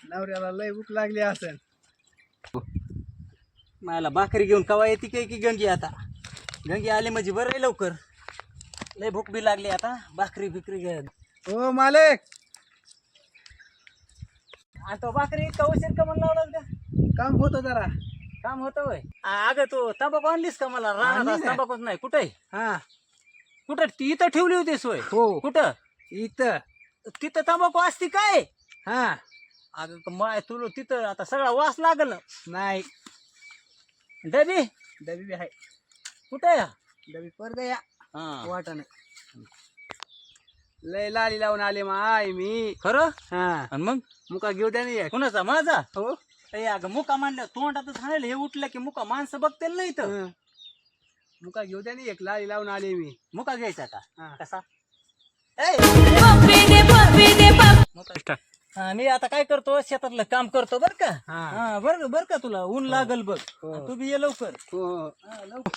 नवऱ्याला लय भूक लागली असेल. मला भाकरी घेऊन कवा येते काय की गंगी आता. गंगी आली म्हणजे बरं आहे लवकर. लय भूक बी लागली आता. भाकरी बिकरी घे. हो मालक, तो भाकरी इतका उशीर का म्हणून लावला का? काम होतं जरा. काम होतं होय. अगं तू तंबाखू आणलीस का मला? आणली राहणार ना. तंबाखूच नाही. कुठे हा कुठं ती इथं ठेवली होती सोय? हो कुठं? इथं. तिथं तंबाखू असती काय? हा अगं माय तुला तिथं आता सगळा वास लागल. नाही, डबी डबी बी आहे. कुठे? डबी पर गया हा वाटण. लय लाली लावून आले माय मी. खरं? हा आणि मग मुका घेऊ द्या नाही. कुणाचा? माझा? हो ए अगं मुका मांडलं तोंडातच हाणलं. हे उठलं की मुका माणसं बघतील नाही तर. हं. मुका घेऊ द्या नाही. एक लाली लावून आले मी. मुका घ्यायचा का? हा. कसा? मुका. हा, मी आता काय करतो शेतातलं काम करतो बर का. हा. हा बर का तुला ऊन लागल बघ. हो. तू बी ये लवकर. हो हा, लवकर